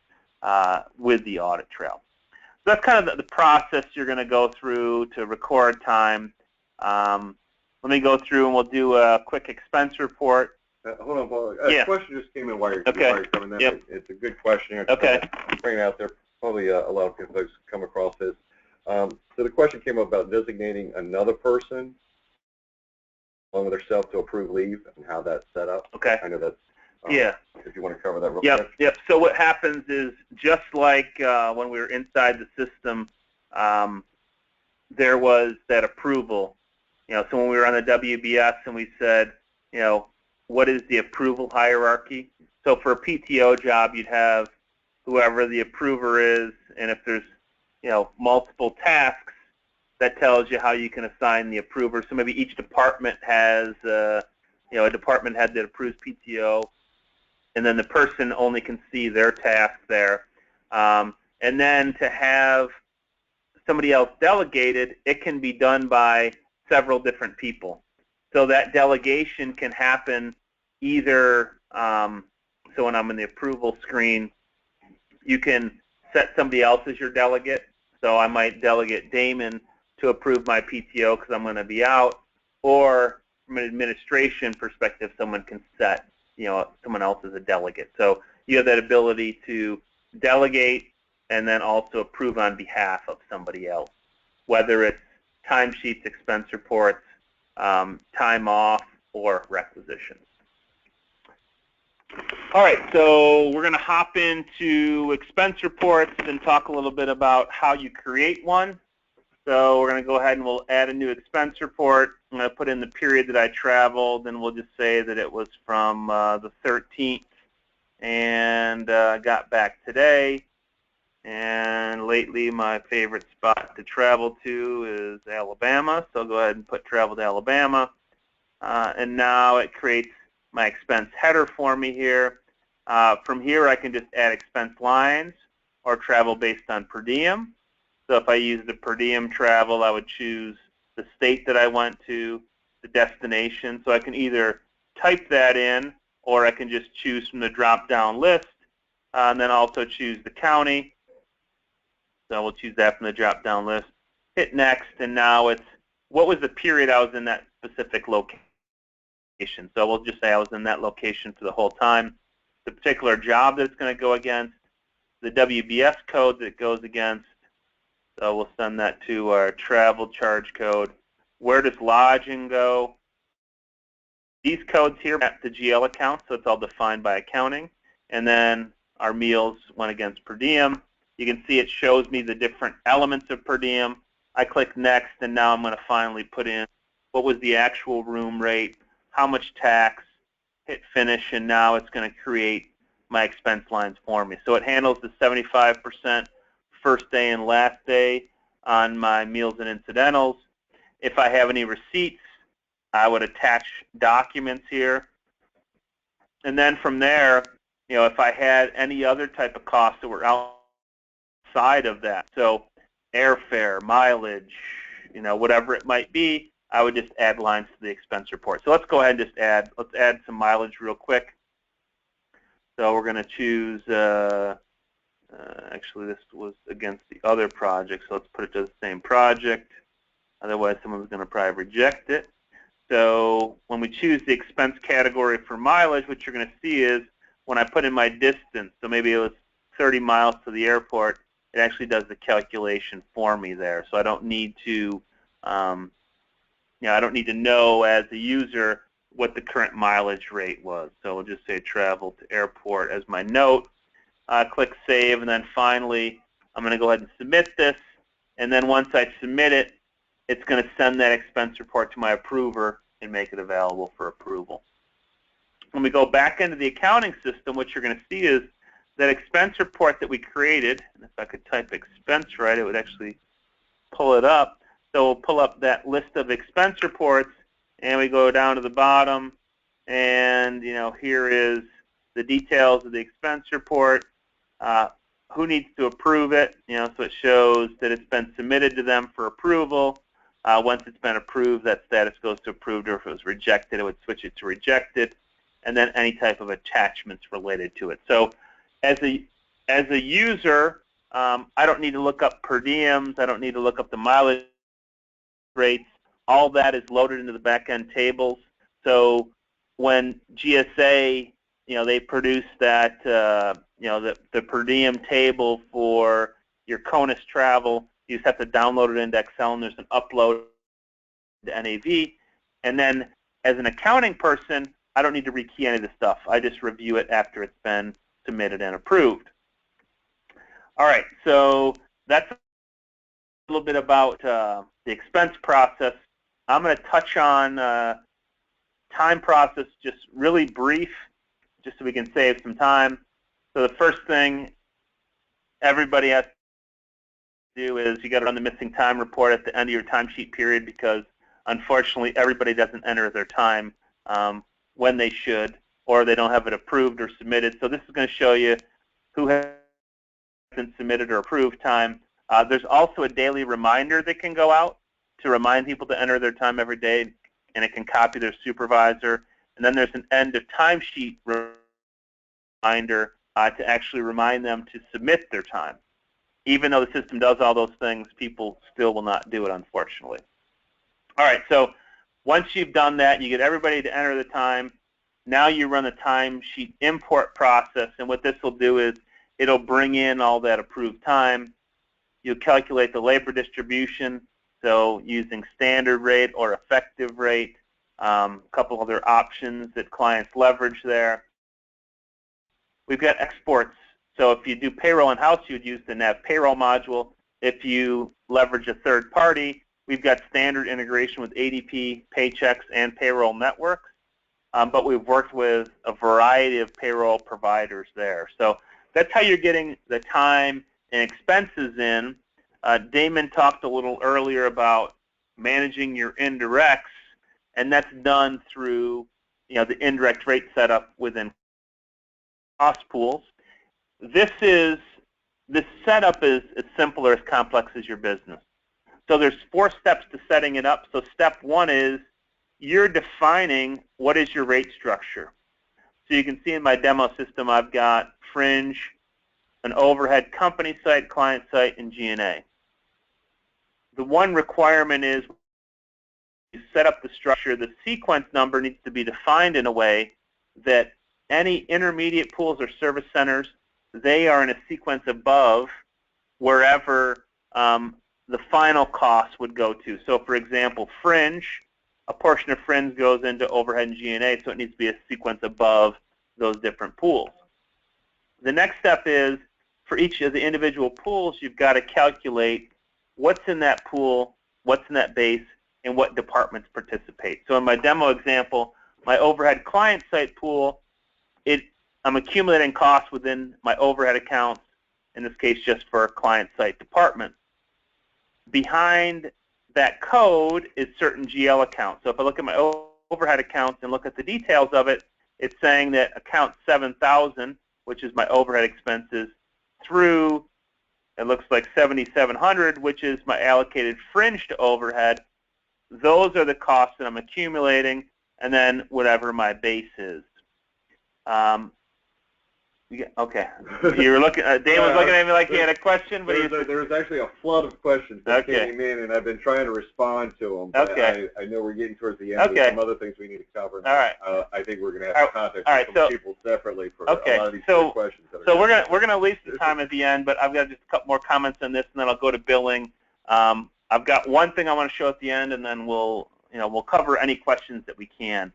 with the audit trail. So that's kind of the process you're going to go through to record time. Let me go through and we'll do a quick expense report. Hold on, Paul. Yeah. A question just came in while you're coming in. Yep. It's a good question. Okay. Bring it out there. Probably a lot of folks come across this. So the question came up about designating another person along with herself to approve leave and how that's set up. Okay. I know that's, yeah. If you want to cover that real quick. Yep. So what happens is just like when we were inside the system, there was that approval. So when we were on the WBS and we said, what is the approval hierarchy? So for a PTO job, you'd have whoever the approver is, and if there's multiple tasks, that tells you how you can assign the approver. So maybe each department has, a department head that approves PTO, and then the person only can see their task there. And then to have somebody else delegated, it can be done by several different people. So that delegation can happen either, so when I'm in the approval screen, you can set somebody else as your delegate. So I might delegate Damon to approve my PTO because I'm going to be out, or from an administration perspective, someone can set, someone else as a delegate. So you have that ability to delegate and then also approve on behalf of somebody else, whether it's timesheets, expense reports, time off, or requisitions. All right, so we're going to hop into expense reports and talk a little bit about how you create one. So we're going to go ahead and we'll add a new expense report. I'm going to put in the period that I traveled, and we'll just say that it was from the 13th and got back today. And lately, my favorite spot to travel to is Alabama, so I'll go ahead and put travel to Alabama. And now it creates my expense header for me here. From here, I can just add expense lines or travel based on per diem. So if I use the per diem travel, I would choose the state that I went to, the destination. So I can either type that in, or I can just choose from the drop-down list, and then also choose the county. So we'll choose that from the drop-down list. Hit next, and now it's what was the period I was in that specific location. So we'll just say I was in that location for the whole time. The particular job that it's going to go against, the WBS code that it goes against. So we'll send that to our travel charge code. Where does lodging go? These codes here map the GL account, so it's all defined by accounting. And then our meals went against per diem. You can see it shows me the different elements of per diem. I click next, and now I'm going to finally put in what was the actual room rate, how much tax, hit finish, and now it's going to create my expense lines for me. So it handles the 75% first day and last day on my meals and incidentals. If I have any receipts, I would attach documents here. And then from there, if I had any other type of costs that were outside of that, so airfare, mileage, whatever it might be, I would just add lines to the expense report. So let's go ahead and just let's add some mileage real quick. So we're going to choose, actually this was against the other project, so let's put it to the same project. Otherwise someone's going to probably reject it. So when we choose the expense category for mileage, what you're going to see is when I put in my distance, so maybe it was 30 miles to the airport, it actually does the calculation for me there. So I don't need to, I don't need to know as a user what the current mileage rate was. So we'll just say travel to airport as my note. Click Save, and then finally I'm going to go ahead and submit this. And then once I submit it, it's going to send that expense report to my approver and make it available for approval. When we go back into the accounting system, what you're going to see is that expense report that we created, and if I could type expense right, it would actually pull it up. So we'll pull up that list of expense reports, and we go down to the bottom, and here is the details of the expense report, who needs to approve it, so it shows that it's been submitted to them for approval. Once it's been approved, that status goes to approved, or if it was rejected, it would switch it to rejected, and then any type of attachments related to it. So as a user, I don't need to look up per diems, I don't need to look up the mileage rates. All that is loaded into the back-end tables. So when GSA, they produce that, the per diem table for your CONUS travel, you just have to download it into Excel, and there's an upload to NAV. And then as an accounting person, I don't need to rekey any of the stuff. I just review it after it's been submitted and approved. All right, so that's a little bit about the expense process. I'm going to touch on time process, just really brief, just so we can save some time. So the first thing everybody has to do is you got to run the missing time report at the end of your timesheet period, because unfortunately everybody doesn't enter their time when they should, or they don't have it approved or submitted. So this is going to show you who hasn't submitted or approved time. There's also a daily reminder that can go out to remind people to enter their time every day, and it can copy their supervisor. And then there's an end of timesheet reminder to actually remind them to submit their time. even though the system does all those things, people still will not do it, unfortunately. All right, so once you've done that, you get everybody to enter the time. Now you run the timesheet import process, and what this will do is it'll bring in all that approved time. You'll calculate the labor distribution, so using standard rate or effective rate, a couple other options that clients leverage there. We've got exports. So if you do payroll in-house, you would use the NAV payroll module. If you leverage a third party, we've got standard integration with ADP, Paychex, and payroll networks. But we've worked with a variety of payroll providers there. So that's how you're getting the time and expenses in. Damon talked a little earlier about managing your indirects, and that's done through the indirect rate setup within cost pools. This setup is as simple or as complex as your business. So there's 4 steps to setting it up. So step 1 is you're defining what is your rate structure. So you can see in my demo system I've got fringe, an overhead company site, client site, and G&A. The one requirement is you set up the structure, the sequence number needs to be defined in a way that any intermediate pools or service centers, they are in a sequence above wherever the final cost would go to. So for example, fringe, a portion of fringe goes into overhead and G&A, so it needs to be a sequence above those different pools. The next step is for each of the individual pools, you've got to calculate what's in that pool, what's in that base, and what departments participate. So in my demo example, my overhead client site pool, I'm accumulating costs within my overhead accounts, in this case just for a client site department. Behind that code is certain GL accounts. So if I look at my overhead accounts and look at the details of it, it's saying that account 7,000, which is my overhead expenses, through, it looks like 7,700, which is my allocated fringe to overhead. Those are the costs that I'm accumulating, and then whatever my base is. Okay. You were looking. Dan was looking at me like he had a question, but there was actually a flood of questions that came in, and I've been trying to respond to them. But okay. I know we're getting towards the end. Okay. There's some other things we need to cover. All right. I think we're going to have to contact some people separately for a lot of these questions. So we're gonna leave some time at the end, but I've got just a couple more comments on this, and then I'll go to billing. I've got one thing I want to show at the end, and then we'll cover any questions that we can.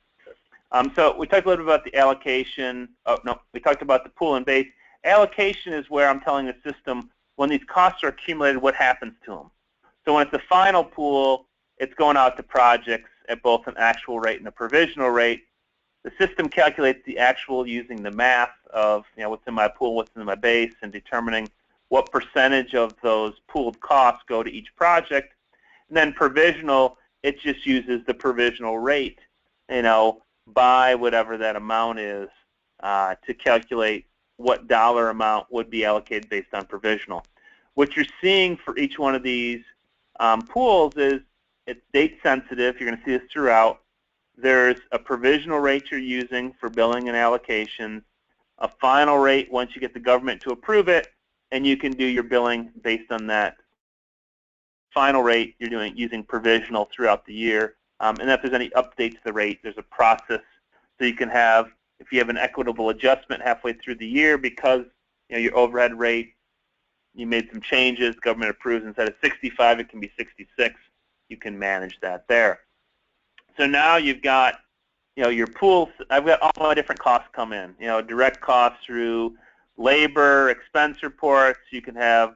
So we talked a little bit about the allocation. Oh, no, we talked about the pool and base. Allocation is where I'm telling the system when these costs are accumulated, what happens to them. So when it's the final pool, it's going out to projects at both an actual rate and a provisional rate. The system calculates the actual using the math of what's in my pool, what's in my base, and determining what percentage of those pooled costs go to each project. And then provisional, it just uses the provisional rate, by whatever that amount is to calculate what dollar amount would be allocated based on provisional. What you're seeing for each one of these pools is it's date sensitive. You're going to see this throughout. There's a provisional rate you're using for billing and allocations, a final rate once you get the government to approve it, and you can do your billing based on that final rate you're using provisional throughout the year. And if there's any updates to the rate, there's a process. So you can have, if you have an equitable adjustment halfway through the year because your overhead rate, you made some changes, government approves, instead of 65, it can be 66. You can manage that there. So now you've got your pools. I've got all my different costs come in. Direct costs through labor, expense reports. You can have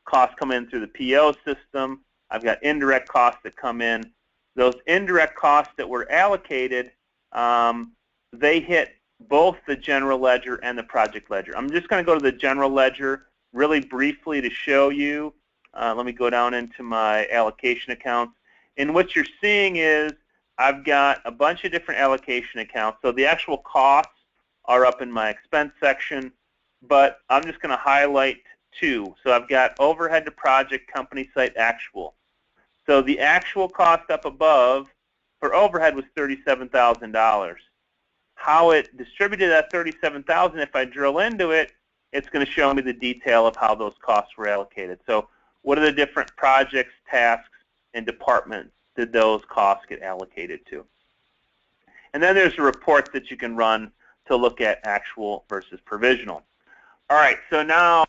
costs come in through the PO system. I've got indirect costs that come in. Those indirect costs that were allocated, they hit both the general ledger and the project ledger. I'm just going to go to the general ledger really briefly to show you. Let me go down into my allocation accounts. And what you're seeing is I've got a bunch of different allocation accounts. So the actual costs are up in my expense section, but I'm just going to highlight 2. So I've got overhead to project, company site, actual. So the actual cost up above for overhead was $37,000. How it distributed that $37,000, if I drill into it, it's going to show me the detail of how those costs were allocated. So what are the different projects, tasks, and departments did those costs get allocated to? And then there's a report that you can run to look at actual versus provisional. All right, so now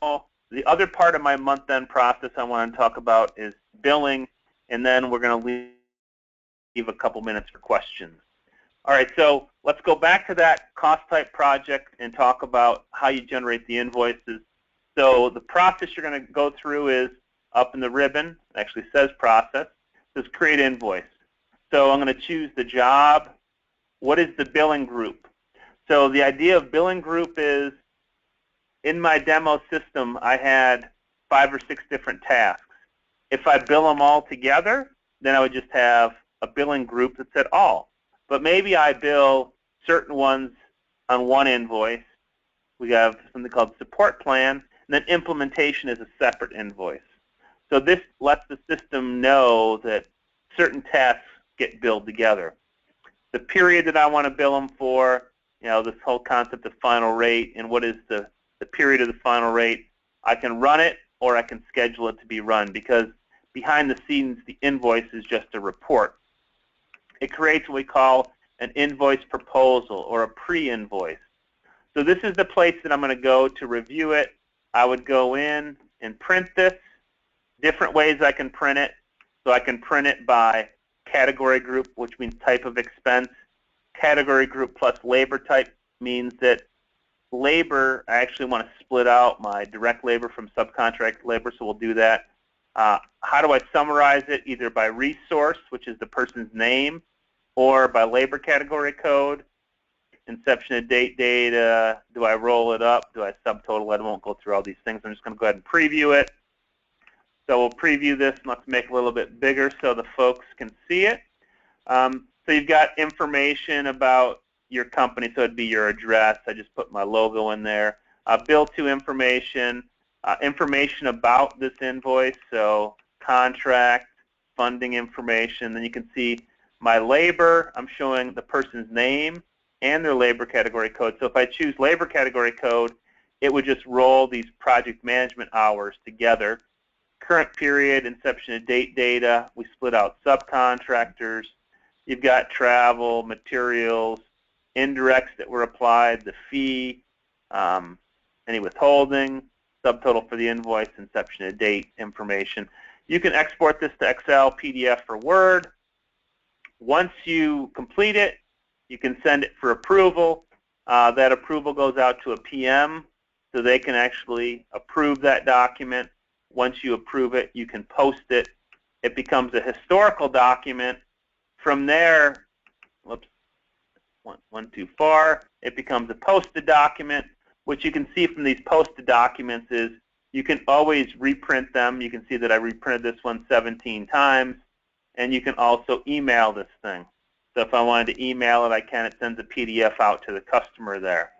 the other part of my month-end process I want to talk about is billing, and then we're going to leave a couple minutes for questions. All right, so let's go back to that cost type project and talk about how you generate the invoices. So the process you're going to go through is up in the ribbon. It actually says process. It says create invoice. So I'm going to choose the job. What is the billing group? So the idea of billing group is, in my demo system, I had 5 or 6 different tasks. If I bill them all together, then I would just have a billing group that said all. But maybe I bill certain ones on one invoice. We have something called support plan, and then implementation is a separate invoice. So this lets the system know that certain tasks get billed together. The period that I want to bill them for, this whole concept of final rate and what is the period of the final rate, I can run it or I can schedule it to be run, because behind the scenes the invoice is just a report. It creates what we call an invoice proposal or a pre-invoice. So this is the place that I'm going to go to review it. I would go in and print this. Different ways I can print it. So I can print it by category group, which means type of expense. Category group plus labor type means that labor, I actually want to split out my direct labor from subcontract labor, so we'll do that. How do I summarize it? Either by resource, which is the person's name, or by labor category code. Inception to date data, do I roll it up? Do I subtotal it? I won't go through all these things. I'm just going to go ahead and preview it. So we'll preview this, and let's make it a little bit bigger so the folks can see it. So you've got information about your company, so it'd be your address. I just put my logo in there. Bill to information, information about this invoice, so contract, funding information. Then you can see my labor. I'm showing the person's name and their labor category code. So if I choose labor category code, it would just roll these project management hours together. Current period, inception to date data. We split out subcontractors. You've got travel, materials, indirects that were applied, the fee, any withholding, subtotal for the invoice, inception to date information. You can export this to Excel, PDF, or Word. Once you complete it, you can send it for approval. That approval goes out to a PM, so they can actually approve that document. Once you approve it, you can post it. It becomes a historical document. From there, whoops, one too far, it becomes a posted document. What you can see from these posted documents is you can always reprint them. You can see that I reprinted this one 17 times. And you can also email this thing. So if I wanted to email it, I can. It sends a PDF out to the customer there.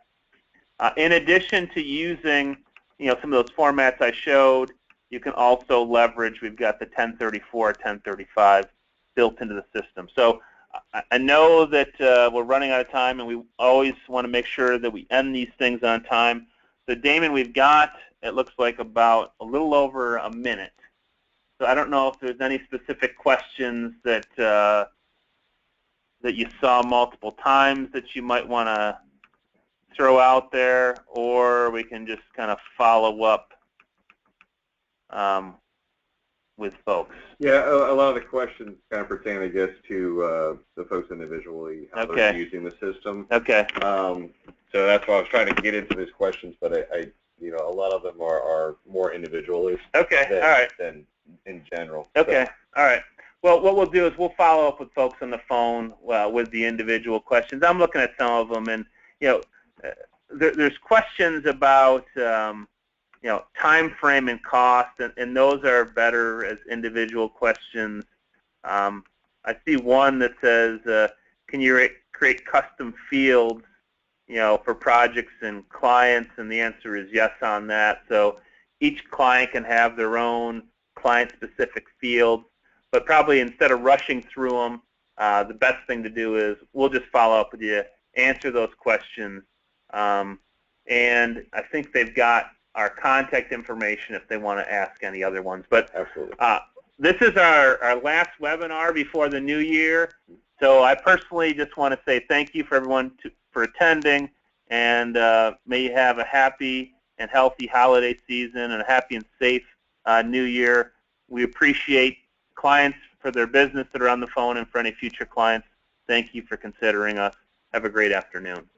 In addition to using some of those formats I showed, you can also leverage, we've got the 1034, 1035 built into the system. So I know that we're running out of time, and we always want to make sure that we end these things on time. So Damon, we've got, it looks like about a little over a minute. So I don't know if there's any specific questions that that you saw multiple times that you might want to throw out there, or we can just kind of follow up with folks. Yeah, a lot of the questions kind of pertain, I guess, to the folks individually, how they're using the system. Okay. So that's why I was trying to get into these questions, but a lot of them are more individualist than in general. Okay. So. All right. Well, what we'll do is we'll follow up with folks on the phone with the individual questions. I'm looking at some of them, and there's questions about time frame and cost, and those are better as individual questions. I see one that says, can you create custom fields, for projects and clients? And the answer is yes on that. So each client can have their own client-specific fields, but probably instead of rushing through them, the best thing to do is we'll just follow up with you, answer those questions, and I think they've got our contact information if they want to ask any other ones. But absolutely. This is our last webinar before the new year, so I personally just want to say thank you for everyone for attending, and may you have a happy and healthy holiday season and a happy and safe new year. We appreciate clients for their business that are on the phone, and for any future clients, thank you for considering us. Have a great afternoon.